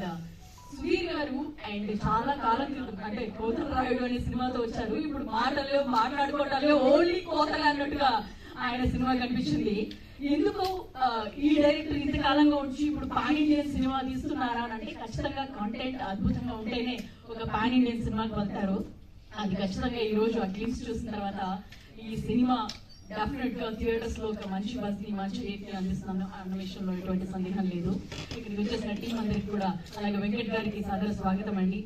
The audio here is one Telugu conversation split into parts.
అండ్ సుధీర్ గారు అండ్ చాలా కాలం క్రితం అంటే కోతల రాయుడు అనే సినిమాతో వచ్చారు. ఇప్పుడు మాటలు మాట్లాడుకోవటాలు ఓన్లీ కోతలు అన్నట్టుగా ఆయన సినిమా కనిపించింది. ఎందుకు ఈ డైరెక్టర్ ఇంతకాలంగా వచ్చి ఇప్పుడు పాన్ ఇండియన్ సినిమా తీస్తున్నారా అని అంటే ఖచ్చితంగా కంటెంట్ అద్భుతంగా ఉంటేనే ఒక పాన్ ఇండియన్ సినిమాకి వెళ్తారు. అది ఖచ్చితంగా ఈ రోజు ఆ క్లిప్స్ చూసిన తర్వాత ఈ సినిమా డెఫినెట్ గా థియేటర్స్ లో ఒక మంచి బస్ ని మంచి రేట్ ని అందిస్తున్నాను అన్న విషయంలో ఎటువంటి సందేహం లేదు. ఇక్కడికి వచ్చేసిన టీం అందరికి కూడా అలాగే వెంకట్ గారికి సాదర స్వాగతం అండి,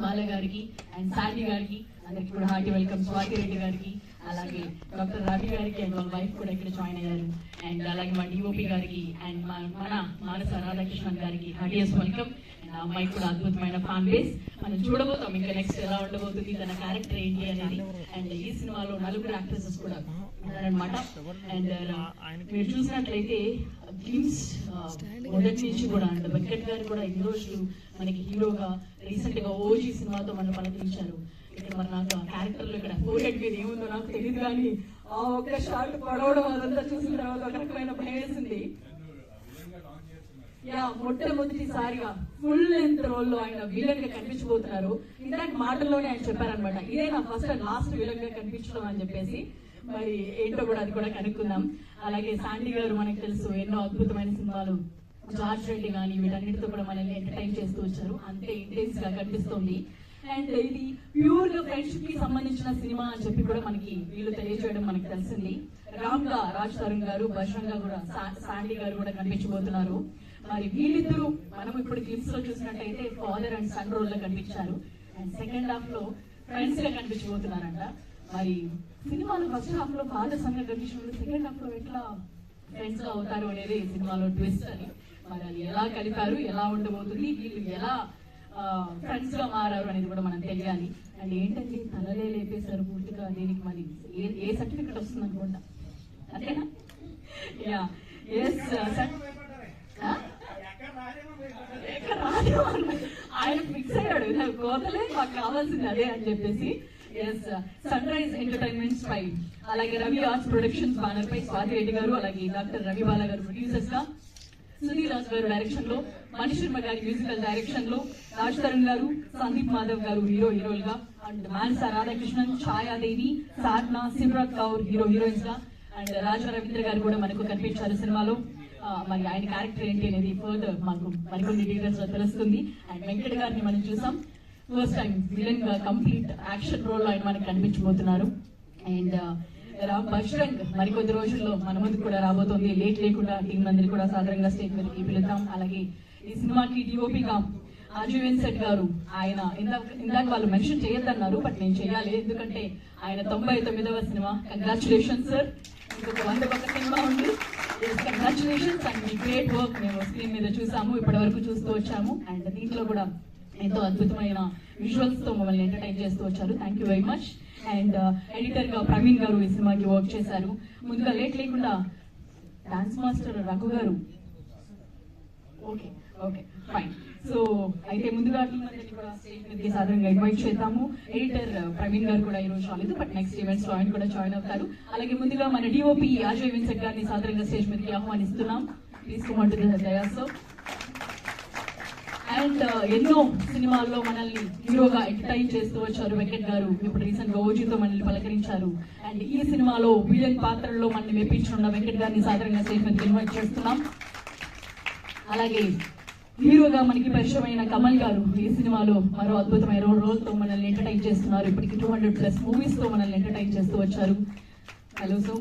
బాల గారికి అండ్ సాటి గారికి అందరికి కూడా హార్టీ వెల్కమ్, స్వాతి రెడ్డి గారికి అలాగే డాక్టర్ రవి గారికి అండ్ వాళ్ళ వైఫ్ కూడా ఇక్కడ జాయిన్ అయ్యారు. అండ్ అలాగే మా డిఓపి గారికి అండ్ మన మానస రాధాకృష్ణన్ గారికి హార్టీయస్ వెల్కమ్. అండ్ ఆ అమ్మాయి కూడా అద్భుతమైన ఫ్యాన్ బేస్. మనం చూడబోతాం ఇంకా నెక్స్ట్ ఎలా ఉండబోతుంది, తన క్యారెక్టర్ ఏంటి అనేది. అండ్ ఈ సినిమాలో 4 యాక్ట్రెసెస్ కూడా ఉన్నారనమాట. అండ్ మీరు చూసినట్లయితే గ్లిమ్స్ మొదటి నుంచి కూడా అండ్ వెంకట్ గారు కూడా ఇన్ని రోజులు మనకి హీరోగా రీసెంట్ గా ఓజీ సినిమాతో మనం పలకరించారు. ఇక్కడ మరి నాకు ఆ క్యారెక్టర్ లో ఇక్కడ ఫోర్హెడ్ మీద ఏముందో నాకు తెలియదు, కానీ ఆ ఒక్క షార్ట్ పడవడం అదంతా చూసిన తర్వాత ఒక రకమైన భయం వేసింది. మొట్టమొదటిసారిగా ఫుల్ లెంత్ రోల్ లో ఆయన విలన్ గా కనిపించబోతున్నారు. ఇందాక మాటల్లోనే ఆయన చెప్పారనమాట, ఇదే నా ఫస్ట్ అండ్ లాస్ట్ విలన్ గా కనిపించడం అని చెప్పేసి. మరి ఏంటో కూడా అది కూడా కనుక్కుందాం. అలాగే శాండీ గారు మనకు తెలుసు ఎన్నో అద్భుతమైన సినిమాలు, జార్జ్ రెడ్డి కానీ వీటన్నిటితో కూడా మనల్ని ఎంటర్టైన్ చేస్తూ వచ్చారు. అంతే ఇంటెన్స్ గా కనిపిస్తుంది. అండ్ ఇది ప్యూర్ గా ఫ్రెండ్షిప్ కి సంబంధించిన సినిమా అని చెప్పి కూడా మనకి వీళ్ళు తెలియజేయడం మనకి తెలిసింది. రామ్ గా రాజ్ తరుణ్ గారు, బజరంగా కూడా శాండీ గారు కూడా కనిపించబోతున్నారు. మరి వీళ్ళిద్దరూ మనం ఇప్పుడు క్లిప్స్ లో చూసినట్టయితే ఫాదర్ అండ్ సన్ రోల్ లో కనిపించారు. అండ్ సెకండ్ హాఫ్ లో ఫ్రెండ్స్ గా కనిపించబోతున్నారంట. మరి సినిమాలో ఫస్ట్ హాఫ్ లో ఫాదర్ సన్ గా కనిపించినప్పుడు సెకండ్ హాఫ్ లో ఎట్లా ఫ్రెండ్స్ గా అవుతారు అనేది సినిమాలో ట్విస్ట్ అని. మరి అది ఎలా కలిపారు, ఎలా ఉండబోతుంది, వీళ్ళు ఎలా ఫ్రెండ్స్ గా మారారు అనేది కూడా మనం తెలియాలి. అండ్ ఏంటంటే తలలే లేపేశారు పూర్తిగా. దీనికి మరి ఏ సర్టిఫికెట్ వస్తుంది అనుకుంటా, అంతేనా? యా ఎస్ ఆయన ఫిక్స్ అయ్యాడు, నాకు కోతలే మాకు కావాల్సింది అదే అని చెప్పేసి. ఎస్ సన్ రైజ్ ఎంటర్టైన్మెంట్స్ పై అలాగే రవి ఆర్ట్స్ ప్రొడక్షన్స్ బ్యానర్ పై స్వాతి రెడ్డి గారు అలాగే డాక్టర్ రవి బాల గారు ప్రొడ్యూసర్స్ గా, సుధీర్ రాజ్ గారు డైరెక్షన్ లో, మణిశర్మ గారి మ్యూజికల్ డైరెక్షన్ లో, రాజ్ తరుణ్ గారు, సందీప్ మాధవ్ గారు హీరోయిన్ గా, and Manasa Radhakrishnan, Chhaya Devi, Sadhana, Simrat Kaur heroines గా, అండ్ రాజా రవీంద్ర గారు కూడా మనకు కనిపించారు సినిమాలో. మరి ఆయన క్యారెక్టర్ ఏంటి అనేది ఫర్దర్ మనకు మరికొన్ని డీటెయిల్స్ లో తెలుస్తుంది. అండ్ వెంకట్ గారిని మనం చూసాం, ఫస్ట్ టైం విలన్ గా కంప్లీట్ యాక్షన్ రోల్ లో ఆయన మనకు కనిపించబోతున్నారు. అండ్ బజరంగ్ మరికొద్ది రోజుల్లో మన ముందు కూడా రాబోతోంది. లేట్ లేకుండా టీం అందరికీ కూడా సాధారణంగా స్టేజ్ మీదకి పిలుద్దాం. అలాగే ఈ సినిమాకి డిఓపిగా ఆజీవన్ సెట్ గారు, ఆయన ఇందాక వాళ్ళు మెన్షన్ చేయొద్దన్నారు, బట్ నేను చేయాలి ఎందుకంటే ఆయన 99వ సినిమా. కంగ్రాచులేషన్స్ సార్, ఇంకొక 100 సినిమా ఉంది. Congratulations and me great work మేము స్క్రీన్ మీద చూసాము, ఇప్పటి వరకు చూస్తూ వచ్చాము. అండ్ దీంట్లో కూడా ఎంతో అద్భుతమైన విజువల్స్ తో మమ్మల్ని ఎంటర్టైన్ చేస్తూ వచ్చారు. Thank you very much. And editor గా ప్రవీణ్ గారు ఈ సినిమాకి వర్క్ చేశారు. ముందుగా లేట్ లేకుండా డాన్స్ మాస్టర్ రఘు గారు, ఓకే ఓకే ఫైన్. సో అయితే ముందుగా టీం అందరినీ కూడా స్టేజ్ మీదకి సాధారణంగా ఇన్వైట్ చేద్దాము. ఎడిటర్ ప్రవీణ్ గారు కూడా ఈ రోజు రాలేదు, బట్ నెక్స్ట్ ఈవెంట్స్ లో ఆయన కూడా జాయిన్ అవుతారు. అలాగే ముందుగా మన డిఓపి అజయ్ విన్సెట్ గారిని సాధారణంగా స్టేజ్ మీదకి ఆహ్వానిస్తున్నాం. తీసుకుమంటుంది దయాస్. అండ్ ఎన్నో సినిమాల్లో మనల్ని హీరోగా ఎంటర్టైన్ చేస్తూ వచ్చారు వెంకట్ గారు. ఇప్పుడు రీసెంట్ గా ఓజీతో మనల్ని పలకరించారు. అండ్ ఈ సినిమాలో విలన్ పాత్రల్లో మనల్ని మెప్పించున్న వెంకట్ గారిని సాధారణంగా స్టేజ్ మీదకి ఇన్వైట్ చేస్తున్నాం. అలాగే హీరోగా మనకి పరిచయమైన కమల్ గారు ఈ సినిమాలో మరో అద్భుతమైన రోల్ తో మనల్ని ఎంటర్టైన్ చేస్తున్నారు. ఇప్పటికి 200+ మూవీస్ తో మనల్ని ఎంటర్టైన్ చేస్తూ వచ్చారు. హలో సో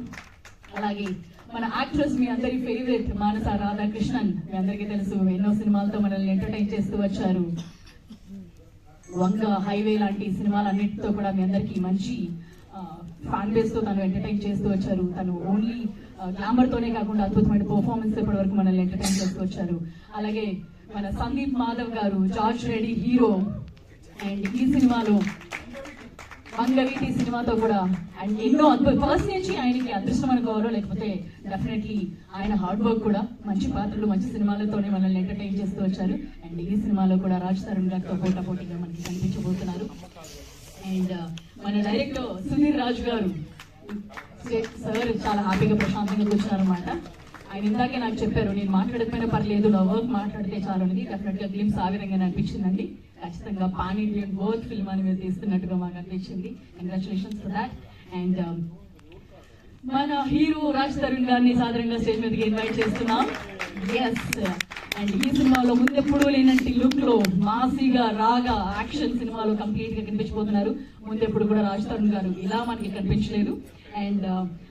అలాగే మన యాక్ట్రెస్ మీ అందరి ఫేవరెట్ మానస రాధాకృష్ణన్, మీ అందరికీ తెలుసు ఎన్నో సినిమాలతో మనల్ని ఎంటర్టైన్ చేస్తూ వచ్చారు. వంగ, హైవే లాంటి సినిమాలన్నిటితో కూడా మీ అందరికి మంచి ఫ్యాన్ బేస్ తో తను ఎంటర్టైన్ చేస్తూ వచ్చారు. తను ఓన్లీ గ్లామర్ తోనే కాకుండా అద్భుతమైన పర్ఫార్మెన్స్ ఇప్పటి వరకు మనల్ని ఎంటర్టైన్ చేస్తూ వచ్చారు. అలాగే మన సందీప్ మాధవ్ గారు, జార్జ్ రెడ్డి హీరో, అండ్ ఈ సినిమాలో మంగవీటి సినిమాతో కూడా అండ్ ఎన్నో ఫస్ట్ నుంచి ఆయనకి అదృష్టం అనుకోవాలో లేకపోతే డెఫినెట్లీ ఆయన హార్డ్ వర్క్ కూడా మంచి పాత్రలు మంచి సినిమాలతోనే మనల్ని ఎంటర్టైన్ చేస్తూ వచ్చారు. అండ్ ఈ సినిమాలో కూడా రాజ్ తరుణ్ గారితో పోటాపోటీగా మనకి కనిపించబోతున్నారు. అండ్ మన డైరెక్టర్ సుధీర్ రాజ్ గారు సార్ చాలా హ్యాపీగా ప్రశాంతంగా కూర్చున్నారు అనమాట. ఆయన ఇందాకే నాకు చెప్పారు, నేను మాట్లాడకపోయినా పర్లేదు, నా వర్క్ మాట్లాడితే చాలు అనేది. డెఫినెట్గా గ్లిమ్స్ ఆ విధంగా అనిపించిందండి. ఖచ్చితంగా పాన్ ఇండియన్ వర్క్ ఫిల్మ్ అని మీరు తీస్తున్నట్టుగా మాకు అనిపించింది. Congratulations for that. అండ్ మన హీరో రాజ్ తరుణ్ గారిని సాధారణంగా స్టేజ్ మీదకి ఇన్వైట్ చేస్తున్నాం. ఎస్, అండ్ ఈ సినిమాలో ముందెప్పుడు లేనంటి లుక్ లో మాసీగా రాగా యాక్షన్ సినిమాలో కంప్లీట్ గా కనిపించబోతున్నారు. ముందెప్పుడు కూడా రాజ్ తరుణ్ గారు ఇలా మనకి కనిపించలేదు. అండ్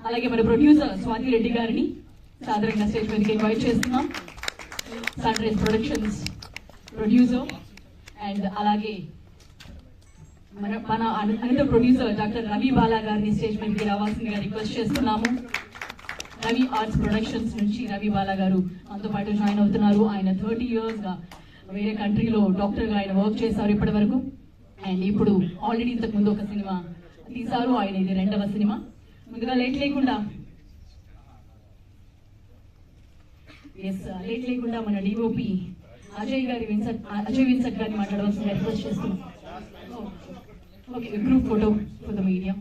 అలాగే మన ప్రొడ్యూసర్ స్వాతి రెడ్డి గారిని సాధారణంగా స్టేజ్ మీదకి ఇన్వైట్ చేస్తున్నాం. Sunrise productions producer. And అలాగే మన అనిత ప్రొడ్యూసర్ డాక్టర్ రవి బాలా గారిని స్టేజ్ మీదకి రావాల్సిందిగా రిక్వెస్ట్ చేస్తున్నాము. రవి ఆర్ట్స్ ప్రొడక్షన్స్ నుంచి రవి బాలా గారు మనతో పాటు జాయిన్ అవుతున్నారు. ఆయన 30 years గా వేరే కంట్రీలో డాక్టర్ గా ఆయన వర్క్ చేశారు ఇప్పటి వరకు. అండ్ ఇప్పుడు ఆల్రెడీ ఇంతకు ముందు ఒక సినిమా తీశారు. ఆయన ఇది 2వ సినిమా. ముందుగా లేట్ లేకుండా మన డిఓపి అజయ్ విన్సెంట్ గారిని మాట్లాడవలసిందిగా రిక్వెస్ట్ చేస్తున్నాం. Okay, group photo for the media.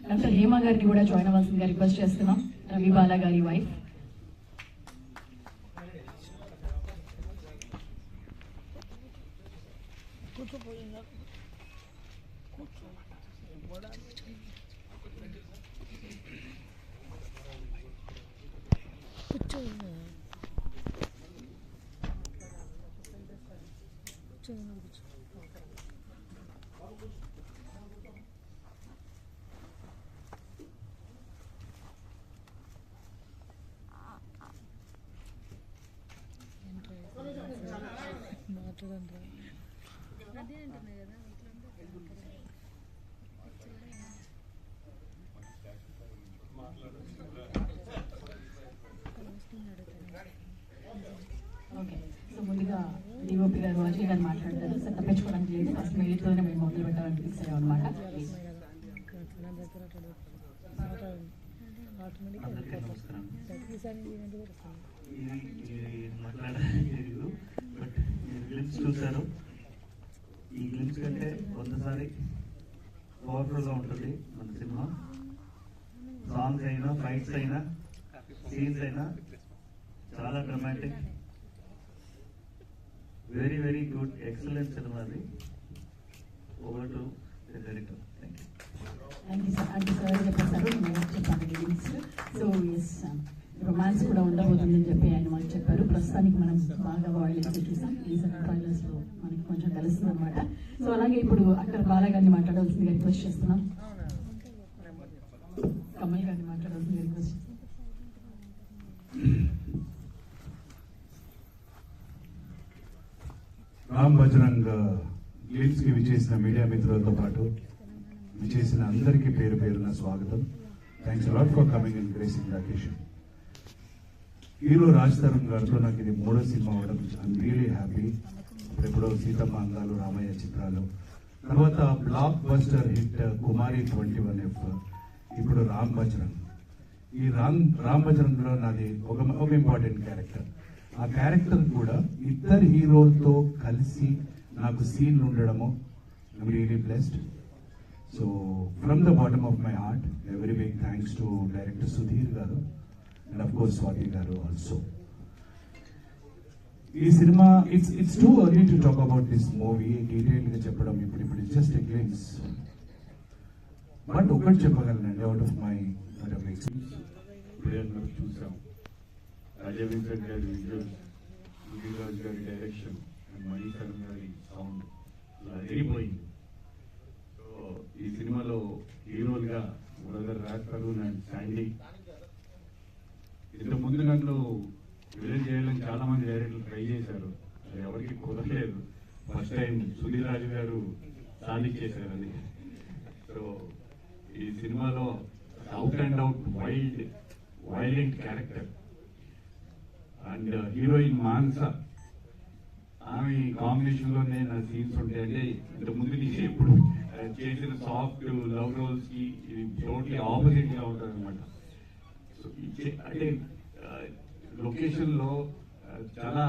Doctor Hema గారిని కూడా జాయిన్ అవ్వాల్సిందిగా రిక్వెస్ట్ చేస్తున్నాం. రవి బాలా గారి వైఫ్. ఓకే, సో ముందుగా డిఓపి గారు అజయ్ గారు మాట్లాడతారు. సార్ తప్పించుకోవడానికి లేదు, ఫస్ట్ మీతోనే మేము మొదలు పెట్టాలని ఫిక్స్ అయ్యాం అనమాట. చూసారు, ఈ గ్లిమ్స్ కంటే కొంతసారి పవర్ఫుల్గా ఉంటుంది మన సినిమా. సాంగ్స్ అయినా, ఫైట్స్ అయినా, సీన్స్ అయినా చాలా dramatic, very very good, excellent cinema అది. Over to the director. Thank you sir. అంటే సార్ చెప్పేసారు, చెప్పాను. సో ఎస్, రొమాన్స్ కూడా ఉండబోతుందని చెప్పి ఆయన మాకు చెప్పారు. ప్రస్తుతానికి మనం బాగా వాయిలెన్స్ చూసాం. రీసెంట్ ట్రైలర్స్ లో మనకి కొంచెం తెలుస్తుంది అనమాట. సో అలాగే ఇప్పుడు అక్కడ బాలా గారిని మాట్లాడాల్సిందిగా రిక్వెస్ట్ చేస్తున్నాం. కమల్ గారిని మాట్లాడాల్సిందిగా రిక్వెస్ట్ చేస్తున్నాం. రామ్ బజరంగ్ గ్లిమ్స్ కి విచ్చేసిన మీడియా మిత్రులతో పాటు విచ్చేసిన అందరికీ పేరు పేరున స్వాగతం. Thanks a lot for coming and gracing the occasion. Hero Raj Tarun గారితో నాకు ఇది 3వ సినిమా అవ్వడం ఐఎమ్ రియలీ హ్యాపీ. ఇప్పుడెప్పుడో సీతమ్మ అందాలు, రామయ్య చిత్రాలు, తర్వాత బ్లాక్ బస్టర్ హిట్ కుమారి 21F, ఇప్పుడు రామ్ బజరంగ్. ఈ రామ్ బజరంగ్ లో నాది ఒక ఇంపార్టెంట్ క్యారెక్టర్. ఆ క్యారెక్టర్ కూడా ఇద్దరు హీరోలతో కలిసి నాకు సీన్ ఉండడము I'm really blessed. So from the bottom of my heart very big thanks to director Sudheer గారు అండ్ అఫ్ కోర్స్ స్వాతి గారు ఆల్సో. ఈ cinema it's too early to talk about this movie. Detail గా చెప్పడం ఇప్పుడు జస్ట్ ఎ గ్లిమ్స్. బట్ ఒకటి చెప్పగలనండి, అవుట్ ఆఫ్ మై ఎక్స్పీరియన్స్ చూసాం. అజయ్ విన్సెంట్ గారి విజువల్స్, రాజ్ గారి డైరెక్షన్ అండ్ మణికరణ్ గారి సౌండ్ ఇలా ఎరిపోయింది. సో ఈ సినిమాలో హీరోలుగా brother Raj Tarun and Sandy. ఇంతకు ముందు నన్ను విలన్ చేయాలని చాలా మంది డైరెక్టర్లు ట్రై చేశారు, అది ఎవరికి కుదరలేదు. ఫస్ట్ టైం సుధీర్ రాజు గారు సాధించేశారు అది. సో ఈ సినిమాలో out and out violent character and heroine Mansa, ఆమె కాంబినేషన్ లోనే నా సీన్స్ ఉంటాయంటే ఇంతకు ముందు నుంచి ఎప్పుడు చేసిన సాఫ్ట్ లవ్ రోల్స్ కి ఇది టోటలీ ఆపోజిట్ గా ఉంటుంది అనమాట. సో అంటే లొకేషన్ లో చాలా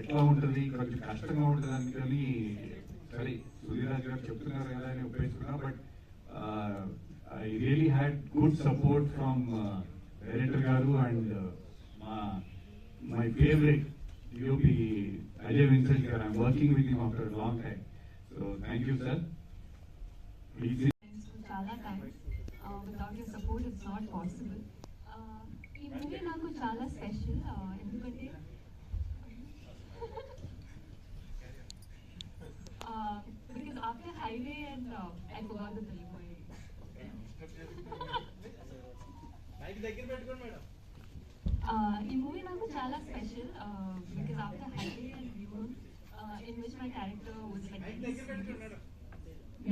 ఎట్లా ఉంటుంది, కొంచెం కష్టంగా ఉంటుంది అందుకని సరే సుధీర్ రాజ్ గారు చెప్తున్నారు కదా అని ఉపయోగించుకున్నా. But I really had good support from director గారు and my favourite DOP Ajay Vincent గారు. I'm working with him after long time. So thank you sir. చాలా thanks. Without your support it's not possible. ఈ మూవీ నాకు చాలా స్పెషల్ ఎందుకంటే because after highway and I forgot the film. ఈ మూవీ నాకు చాలా special because after highway and view in which my character was like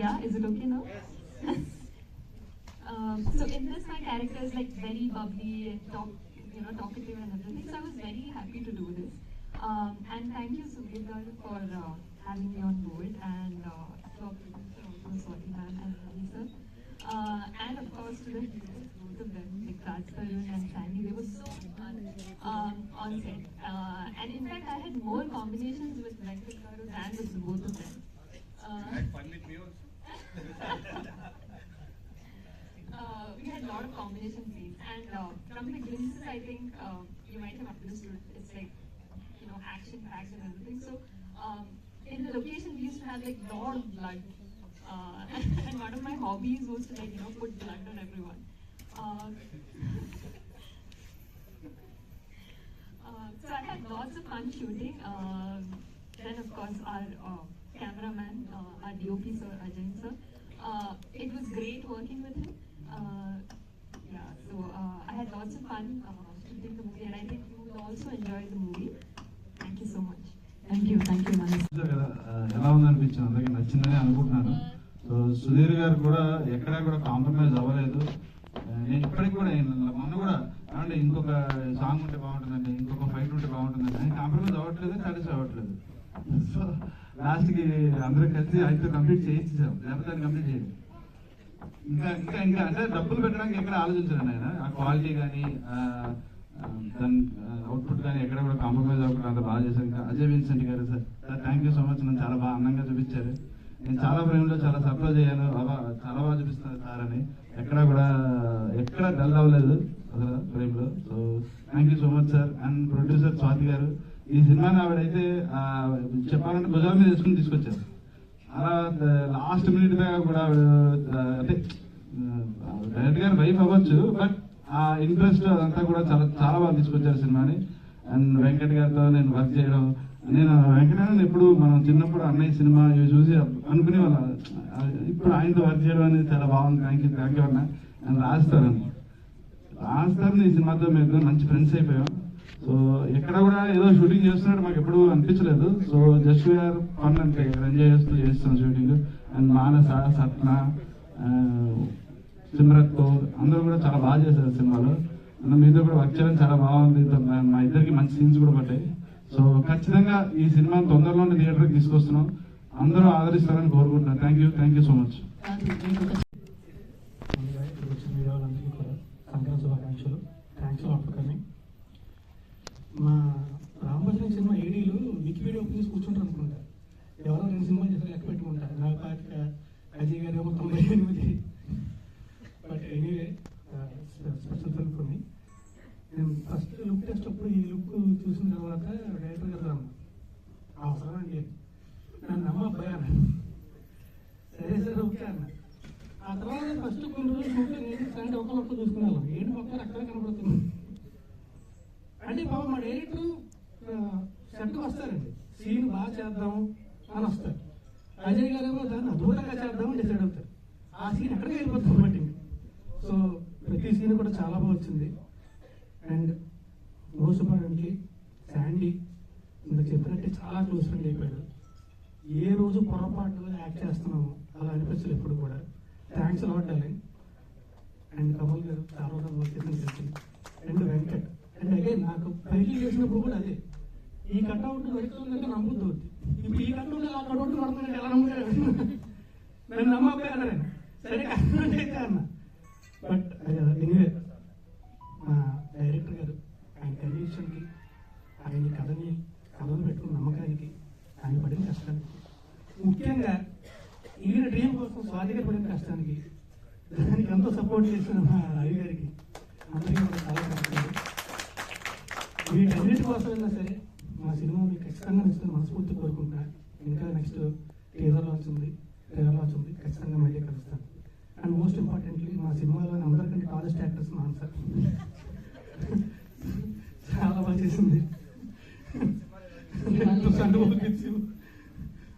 yeah, is it okay now? So in this my character is like very bubbly and talkative and everything, so I was very happy to do this. And thank you Sudhir garu for having me on board, and to our producer also Swati ma'am and Ravi sir, and of course to the heroes, both of them, like Raj Tarun and Sandy. They were so fun on set, and in fact I had more combinations with Venkat garu than with both of them. Had fun with me also. We had a lot of combination scenes, and from the glimpses I think you might have understood it's like action packed and everything. So in the location we used to have like lot of blood, and one of my hobbies was to like put blood on everyone. So I had lots of fun shooting. Then of course our cameraman, our DOP sir Ajay sir, it was great working with him. Yeah, so I had lots of fun shooting the movie, and I think you will also enjoy the movie. Thank you so much. Thank you Manas. ఎలా ఉందనిపించింది, అందరికీ నచ్చిందని అనుకుంటున్నాను. సో సుధీర్ గారు కూడా ఎక్కడా కూడా కాంప్రమైజ్ అవ్వలేదు. నేను ఇప్పటికి కూడా మొన్న కూడా అంటే ఇంకొక సాంగ్ ఉంటే బాగుంటుందండి, ఇంకొక ఫైట్ ఉంటే బాగుంటుందండి అని కాంప్రమైజ్ అవ్వట్లేదు, సాటిస్ఫై అవ్వట్లేదు. సో లాస్ట్కి అందరూ కలిసి ఆయనతో కంప్లీట్ చేయించాం, లేకపోతే ఆయన కంప్లీట్ చేయండి. ఇంకా ఇంకా ఇంకా అంటే డబ్బులు పెట్టడానికి ఎక్కడ ఆలోచించాను ఆయన. ఆ క్వాలిటీ కానీ దాని అవుట్పుట్ కానీ ఎక్కడ కూడా కాంప్రమైజ్ అవ్వకుండా అంత బాగా చేశాను. ఇంకా అజయ్ విన్సెంట్ గారు sir thank you so much. నన్ను చాలా బాగా అందంగా చూపించారు. నేను చాలా ఫ్రేమ్లో చాలా సర్ప్రైజ్ అయ్యాను, చాలా బాగా చూపిస్తున్నారు సార్ అని. ఎక్కడ డల్ అవ్వలేదు అసలు ఫ్రేమ్లో. So thank you so much sir. And producer Swathi గారు, ఈ సినిమాని ఆవిడైతే చెప్పాలంటే భుజాల మీద వేసుకుని తీసుకొచ్చారు. అలా లాస్ట్ మినిట్ దాకా కూడా అంటే డైరెక్ట్ గారు వైఫ్ అవ్వచ్చు, బట్ ఆ ఇంట్రెస్ట్ అదంతా కూడా చాలా చాలా బాగా తీసుకొచ్చారు సినిమాని. అండ్ వెంకట్ గారితో నేను వర్క్ చేయడం, నేను వెంకటేశ్వర ఎప్పుడు మనం చిన్నప్పుడు అన్నయ్య సినిమా ఇవి చూసి అనుకునే వాళ్ళం, ఇప్పుడు ఆయనతో వర్క్ చేయడం అనేది చాలా బాగుంది. థ్యాంక్ యూ అన్న. అండ్ రాజస్థాన్ ఈ సినిమాతో మేము మంచి ఫ్రెండ్స్ అయిపోయాం. సో ఎక్కడ కూడా ఏదో షూటింగ్ చేస్తున్నట్టు మాకు ఎప్పుడు అనిపించలేదు. సో జస్ట్ వీఆర్ ఫన్ అంటే ఎంజాయ్ చేస్తాం షూటింగ్. అండ్ మానస, సత్న, సిమ్రత్ కౌర్ అందరూ కూడా చాలా బాగా చేశారు సినిమాలో. మీతో కూడా వర్క్ చేయడం చాలా బాగుంది. మా ఇద్దరికి మంచి సీన్స్ కూడా పడ్డాయి. సో ఖచ్చితంగా ఈ సినిమా తొందరలోనే థియేటర్కి తీసుకొస్తున్నాం, అందరూ ఆదరిస్తారని కోరుకుంటున్నాను. Thank you so much. శుభాకాంక్షలు. Thanks for coming. మా రామభద్రం సినిమా ఏడీలు వికీపీడియా ఓపెన్ చేసి కూర్చుంటారు అనుకుంటా. ఎవరో 2 సినిమాలు చేస్తారు, లెక్క పెట్టుకుంటారు. 45 అజయ్ గారు ఏమో 98. But anyway special film for me. నేను ఫస్ట్ లుక్ టెస్ట్ అప్పుడు ఈ లుక్ చూసిన తర్వాత డైరెక్టర్ గారు అన్న అవసరం అండి నన్ను నమ్మబ్బాయి సరే సరే ఓకే అన్న. ఆ తర్వాత ఫస్ట్ కొన్ని రోజులు షూటింగ్ సండే ఒకళ్ళు చూసుకున్నాను, ఏంటి మొత్తం అక్కడే కనపడుతుంది అంటే బాబు మా డైరెక్టర్ సెట్కి వస్తారండి, సీన్ బాగా చేద్దాం అని వస్తారు. అజయ్ గారు ఏమో దాన్ని అద్భుతంగా చేద్దామని డిసైడ్ అవుతారు. ఆ సీన్ ఎక్కడికి వెళ్ళిపోతుంది బట్టి. సో ప్రతి సీన్ కూడా చాలా బాగా వచ్చింది. అండ్ మోస్ట్ ఇంపార్టెంట్లీ శాండీ ఇందుకు చెప్పినట్టే చాలా క్లోజ్ ఫ్రెండ్ అయిపోయాడు. ఏ రోజు పొరపాటు యాక్ట్ చేస్తున్నాము అలా అనిపించలేదు ఎప్పుడు కూడా. Thanks lot darling. And Kamal గారు చాలా రోజులు వర్క్ చేసిన తెలిసింది. అండ్ వెంకట్. అండ్ అగైన్ నాకు పైకి చేసినప్పుడు కూడా అదే, ఈ కట్అవుట్ నడుతుందంటే నమ్ముద్దు. ఇప్పుడు ఈ కట్అవుట్ ఆ కట్అవుట్ నడుతుందంటే ఎలా నమ్ముతాడు. నన్ను నమ్మకపోయి అన్నారు. సరే కరెక్ట్ అయితే అన్న. బట్ ఎనీవే మా డైరెక్టర్ గారు ఆయన కన్విక్షన్కి, ఆయన కథను పెట్టుకున్న నమ్మకానికి, ఆయన పడిన కష్టానికి, ముఖ్యంగా ఈయన డ్రీమ్ కోసం స్వాతిగా పడిన కష్టానికి, దానికి ఎంతో సపోర్ట్ చేసిన మా రవి గారికి అందరికీ కూడా చాలా కష్టాలు. వీటన్నిటి కోసమైనా సరే మా సినిమా మీకు ఖచ్చితంగా నచ్చుతుంది మనస్ఫూర్తి కోరుకుంటున్నా. ఇంకా నెక్స్ట్ ట్రైలర్ లాంచ్ ఉంది, ఖచ్చితంగా మళ్ళీ కలుస్తాను. అండ్ మోస్ట్ ఇంపార్టెంట్లీ మా సినిమాలోని అందరికంటే టాలెస్ట్ యాక్టర్స్ మా సార్ చాలా బాగా చేసింది.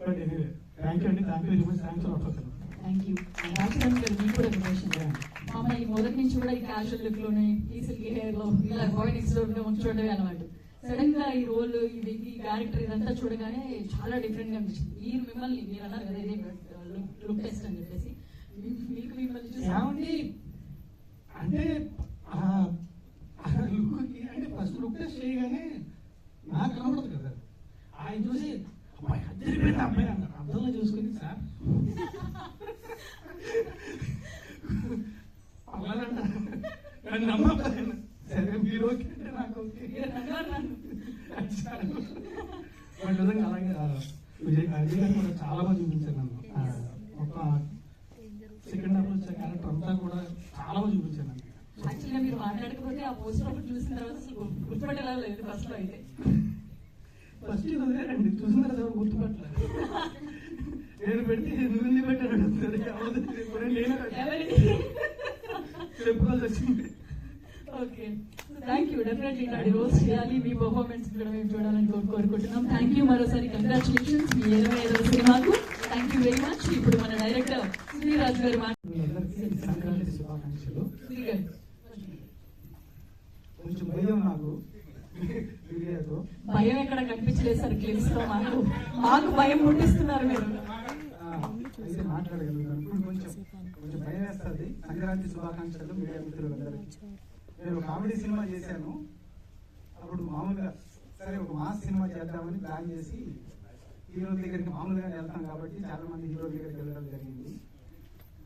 బట్ ఎనీవే థ్యాంక్ యూ అండి, thank you very much, thanks lot for thank you. రాజధాని గారు మీకు కూడా క్వశ్చన్. మామూలు మొదటి నుంచి కూడా ఈ క్యాజువల్ లుక్ లోనే, ఈ సిల్కీ హెయిర్ లో ఇలా బాయ్ నెక్స్ట్ డోర్ గా చూడడమే అలవాటు. సడన్ గా ఈ రోల్, ఈ క్యారెక్టర్ ఇదంతా చూడగానే చాలా డిఫరెంట్ గా అనిపించింది. మిమ్మల్ని మీరు అన్నారు కదా ఇదే లుక్ టెస్ట్ అని చెప్పేసి, మీకు మిమ్మల్ని చూసి అంటే లుక్కి అంటే ఫస్ట్ లుక్ టెస్ట్ చేయగానే నాకు కనబడదు కదా, ఆయన చూసి అబ్బాయి అద్దరిపోయిన అబ్బాయి అన్నారు. అర్థంలో చూసుకుని సార్ అవ్వాలన్నా నన్ను నమ్మలేదు. సరే మీరు ఓకే అంటే నాకు బట్ నిజంగా అలాగే విజయ్ గారు కూడా చాలా బాగా చూపించారు నన్ను. ఒక సెకండ్ హాఫ్ వచ్చే క్యారెక్టర్ అంతా కూడా చాలా బాగా చూపించాను నన్ను. యాక్చువల్గా మీరు మాట్లాడకపోతే ఆ పోస్టర్ ఒకటి చూసిన తర్వాత అసలు గుర్తుపట్టేలా లేదు ఫస్ట్ లో అయితే. ఫస్ట్ ఇది వదిలేరండి, చూసిన తర్వాత ఎవరు గుర్తుపట్టలేదు. నేను పెట్టి నువ్వు పెట్టాడు చెప్పుకోవాల్సి వచ్చింది. Okay, thank you. డెఫినెట్లీ ఇలాంటి రోల్స్ చేయాలి, మీ పర్ఫార్మెన్స్ కూడా మేము చూడాలని కోరుకుంటున్నాం. థ్యాంక్ యూ మరోసారి, కంగ్రాచులేషన్స్ మీ 25వ సినిమాకు. Thank you very much. ఇప్పుడు మన డైరెక్టర్ శ్రీరాజ్ గారు సంక్రాంతి శుభాకాంక్షలు. కొంచెం భయం నాకు వీడియోతో. భయం ఎక్కడ కనిపించలేదు సార్ క్లిప్స్ లో, మాకు భయం పుట్టిస్తున్నారు మీరు. అయితే మాట్లాడగలుగుతాను. ఇప్పుడు కొంచెం భయం వేస్తుంది. సంక్రాంతి శుభాకాంక్షలు మీడియా మిత్రులందరికీ. నేను కామెడీ సినిమా చేశాను. అప్పుడు మామూలుగా సరే ఒక మాస్ సినిమా చేద్దామని ప్లాన్ చేసి హీరోల దగ్గరికి మామూలుగా వెళ్తాం కాబట్టి చాలా మంది హీరోల దగ్గరికి వెళ్ళడం జరిగింది.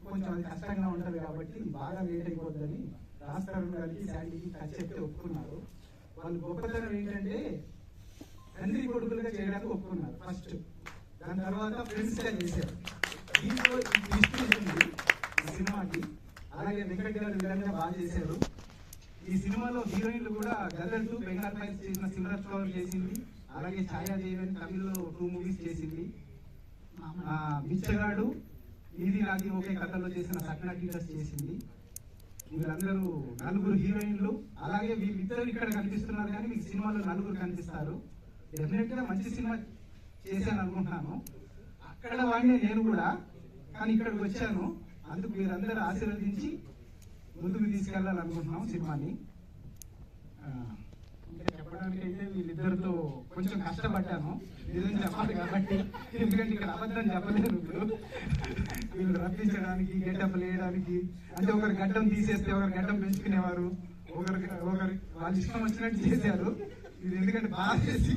కొంచెం అది కష్టంగా ఉంటుంది కాబట్టి బాగా లేట్ అయిపోద్దని రాజస్థాన్ గారికి, శాండీకి కథ చెప్తే ఒప్పుకున్నారు. వాళ్ళు గొప్పతనం ఏంటంటే తండ్రి కొడుకులుగా చేయడానికి ఒప్పుకున్నారు ఫస్ట్. దాని తర్వాత ఫ్రెండ్స్ గా చేశారు. దీంట్లో ఈ ట్విస్ట్ ఉంది ఈ సినిమాకి. అలాగే వెంకట్ గారు విధంగా బాగా చేశారు. ఈ సినిమాలో హీరోయిన్లు కూడా గదర్ 2 బెంగాల్ ఫైల్స్ చేసిన సిమ్రత్ కౌర్ చేసింది. అలాగే ఛాయా దేవన్ తమిళ్లో 2 మూవీస్ చేసింది. బిచ్చగాడు, ఇది నాది ఒకే కథలో చేసిన సట్నా టీచర్స్ చేసింది. వీళ్ళందరూ 4 హీరోయిన్లు. అలాగే వీళ్ళిద్దరు ఇక్కడ కనిపిస్తున్నారు కానీ మీకు సినిమాలో 4 కనిపిస్తారు. డెఫినెట్ గా మంచి సినిమా చేశాను అనుకుంటున్నాను. అక్కడ వాడినే నేను కూడా, కానీ ఇక్కడికి వచ్చాను. అందుకు మీరందరూ ఆశీర్వదించి ముందుకు తీసుకెళ్లాలనుకుంటున్నాం సినిమాని. ఇంకా చెప్పడానికి అయితే వీళ్ళిద్దరితో కొంచెం కష్టపడ్డాను, నిజం చెప్పాలి కాబట్టి. ఎందుకంటే ఇక్కడ అబద్ధం చెప్పలేను. ఇప్పుడు వీళ్ళు రప్పించడానికి, గెటప్ వేయడానికి, అంటే ఒకరి గడ్డం తీసేస్తే ఒకరి గడ్డం పెంచుకునేవారు, ఒకరి వాళ్ళు ఇష్టం వచ్చినట్టు చేశారు. ఇది ఎందుకంటే బాగా చేసి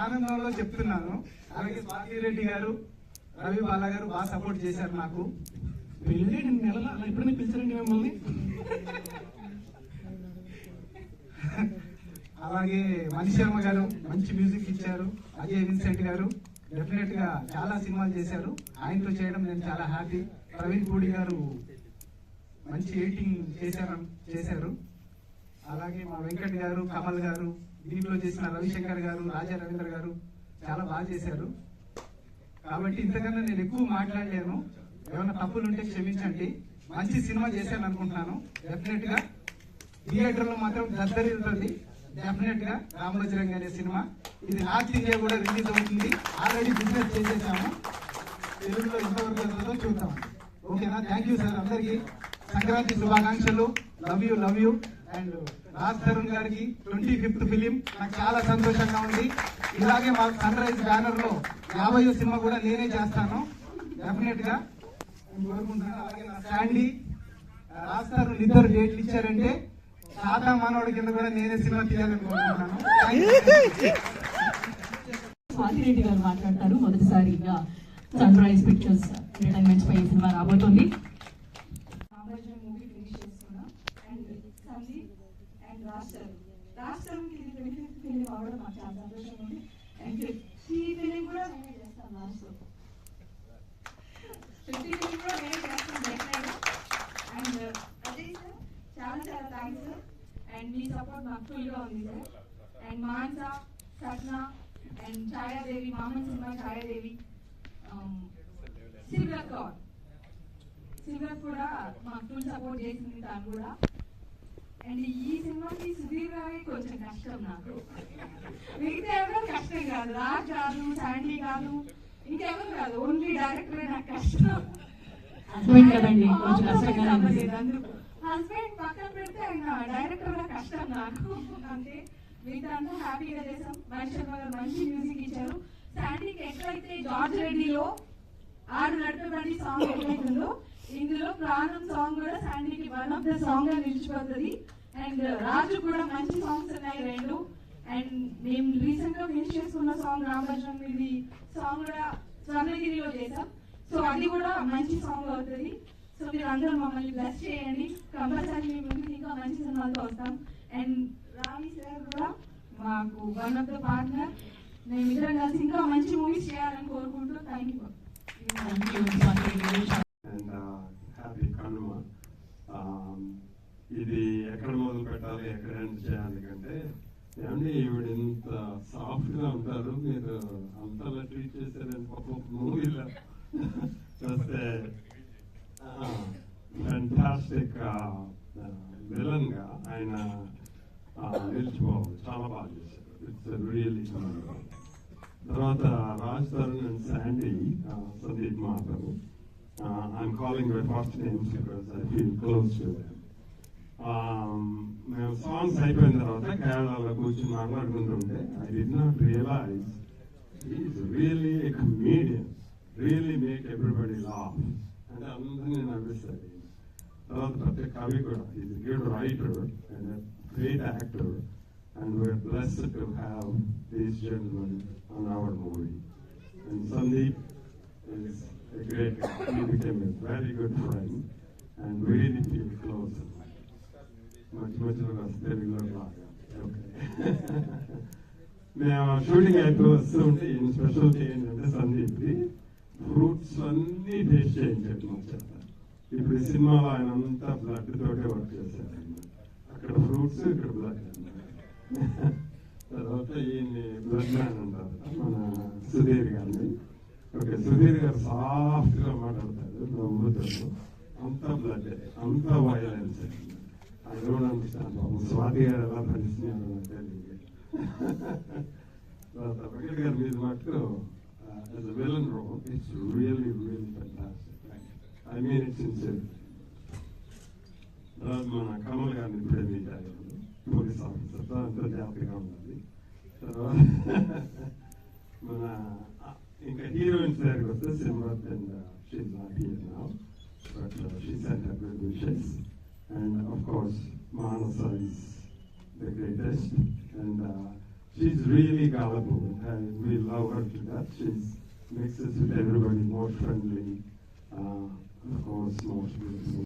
ఆనందంలో చెప్తున్నాను. అలాగే స్వాతి రెడ్డి గారు, రవి బాలా గారు బాగా సపోర్ట్ చేశారు నాకు. పెళ్ళి నెలలో ఎప్పుడైనా పిలిచారండి మిమ్మల్ని. అలాగే మణి శర్మ గారు మంచి మ్యూజిక్ ఇచ్చారు. అజయ్ విన్సెంట్ గారు డెఫినెట్ గా చాలా సినిమాలు చేశారు. ఆయనతో చేయడం నేను చాలా హ్యాపీ. ప్రవీణ్ పూడి గారు మంచి ఎడిటింగ్ చేశారు. అలాగే మా వెంకట్ గారు, కమల్ గారు, దీంట్లో చేసిన రవిశంకర్ గారు, రాజా రవీంద్ర గారు చాలా బాగా చేశారు. కాబట్టి ఇంతకన్నా నేను ఎక్కువ మాట్లాడలేను. ఏమైనా తప్పులు ఉంటే క్షమించండి. మంచి సినిమా చేశాను అనుకుంటున్నాను. డెఫినెట్ గా థియేటర్ లో మాత్రం దద్దరిల్లుతుంది. డెఫినెట్ గా రామోజీరంగ అనే సినిమా ఇది నార్త్ ఇండియా కూడా రిలీజ్ అవుతుంది. ఆల్రెడీ బిజినెస్ చేసేసాము. తెలుగులో ఎంతవరకు వెళ్తుందో చూద్దాం. ఓకేనా? Thank you sir. అందరికీ సంక్రాంతి శుభాకాంక్షలు. Love you. And Raj Tarun గారికి 25th ఫిలిం నాకు చాలా సంతోషంగా ఉంది. ఇలాగే మా సన్ రైజ్ బ్యానర్ లో 50వ సినిమా కూడా నేనే చేస్తాను డెఫినెట్ గా కోరుకుంటున్నాను. అలాగే నా శాండీ, రాజ్ తరుణ్ ఇద్దరు డేట్లు ఇచ్చారంటే తాత మనోడి కింద కూడా నేనే సినిమా తీయాలని కోరుకుంటున్నాను. స్వాతి రెడ్డి గారు మాట్లాడతారు మొదటిసారిగా. సన్ రైజ్ పిక్చర్స్ ఎంటర్టైన్మెంట్స్ పై ఈ సినిమా రాబోతోంది. రామోజీ మూవీ ఫినిష్ చేస్తున్నా అండ్ సందీప్ అండ్ రాష్ట్రంకి ఇది 25th ఫిలిం అవడం మాకు చాలా సంతోషంగా ఉంది. అండ్ ఈ ఫిలిం కూడా నేనే చేస్తాను లాస్ట్ 50 ఫిలిం కూడా నేనే చేస్తాను డెఫినెట్గా. అండ్ అజయ్ సార్ చాలా చాలా thanks sir. And me support నాకు ఫుల్గా ఉంది sir. And Mansa, Sapna and Chhaya Devi, మామన్ cinema Chhaya Devi, silver Kaur కూడా మాకు ఫుల్ సపోర్ట్ చేసింది తను కూడా. అండ్ ఈ సినిమాకి సుధీర్ రావే కొంచెం కష్టం నాకు. మిగతా ఎవరో కష్టం కాదు, రాజ్ కాదు, శాండీ కాదు, ఇంకెవరు కాదు, ఓన్లీ డైరెక్టరే నాకు కష్టం. హస్బెండ్ కదండి, కొంచెం కష్టంగానే ఉంది. హస్బెండ్ పక్కన పెడితే ఆయన డైరెక్టర్ గా కష్టం నాకు. అంతే, మిగతా అంతా హ్యాపీగా చేసాం. మహేశ్వర్ గారు మంచి మ్యూజిక్ ఇచ్చారు. శాండీకి ఎట్లయితే జార్జ్ రెడ్డిలో ఆరు నడపబడి సాంగ్ ఎట్లయితుందో ఇందులో ప్రాణం సాంగ్ కూడా శాండీకి వన్ ఆఫ్ ద సాంగ్ గా నిలిచిపోతుంది. అండ్ రాజు కూడా మంచి సాంగ్స్ ఉన్నాయి రెండు. అండ్ మేము రీసెంట్ గా ఫినిష్ చేసుకున్న సాంగ్ రామభద్రం ఇది సాంగ్ కూడా స్వర్ణగిరిలో చేసాం. సో అది కూడా మంచి సాంగ్ అవుతుంది. సో మీరు అందరూ మమ్మల్ని బ్లెస్ చేయండి. కంపల్సరీ మీ ముందు ఇంకా మంచి సినిమాలతో వస్తాం. అండ్ రావి సార్ కూడా మాకు వన్ ఆఫ్ ద పార్ట్నర్. మేమిద్దరం కలిసి ఇంకా మంచి మూవీస్ చేయాలని కోరుకుంటూ thank you. And happy Kanuma. ఇది ఎక్కడ మొదలు పెట్టాలి, ఎక్కడ ఎండ్ చేయాలి కంటే ఏమండి ఈవిడ ఇంత సాఫ్ట్ గా ఉంటారు, మీరు అంతలా ట్రీట్ చేశారని పాప మూవీలో చూస్తే ఫ్యాంటాస్టిక్ విలన్ గా ఆయన నిలిచిపోవాలి. చాలా బాగా చేశారు. It's really. తర్వాత Raj Tarun and Sandy, Sandeep Madhav, I'm calling by first names because I feel close to them. మేము సాంగ్స్ అయిపోయిన తర్వాత కేరళలో కూర్చొని మాట్లాడుకుంటుంటే I did not realize is really a comedian, really make everybody laugh అంటే అందరినీ నవ్విస్తారు. తర్వాత ప్రతి కవి కూడా is good writer and great actor and we're blessed to have these gentlemen on our movie. And Sandeep is a great guy. He became a very good friend and we really feel close. Much తెలుగులో బాగా. మేము షూటింగ్ అయిపోయి వస్తుంటే ఈయన స్పెషాలిటీ ఏంటంటే సందీప్ది ఫ్రూట్స్ అన్నీ టేస్ట్ చేయించాడు మా చేత. ఇప్పుడు ఈ సినిమాలో ఆయన అంతా బ్లడ్ తోటే వర్క్ చేశారు. అక్కడ ఫ్రూట్స్, ఇక్కడ బ్లడ్. తర్వాత ఈయన్ని బ్లడ్ మ్యాన్ అంటారు మన సుధీర్ గారిని. ఓకే, సుధీర్ గారు సాఫ్ట్ గా మాట్లాడతాడు, నవ్వుతాడు. అంతా బ్లడ్, అంతా violence. I don't understand. Swathi గారు ఎలా పనిస్తున్నారు నాకు తెలియదు. తర్వాత వెంకట్ గారు మీద మటుకు as a villain role, it's really fantastic. I mean it sincerely. తర్వాత మన కమల్ గారిని ఇప్పుడే మీట్ అయ్యారు, పోలీస్ ఆఫీసర్, అంతర్జాతీయంగా ఉండాలి. తర్వాత మన ఇంకా హీరోయిన్స్ దగ్గరికి వస్తే Simrat and she's not here now but she sent her good wishes. And of course Manasa is the greatest and she's really gullible and we love her to death. She's mixes with everybody, more friendly, of course, most beautiful.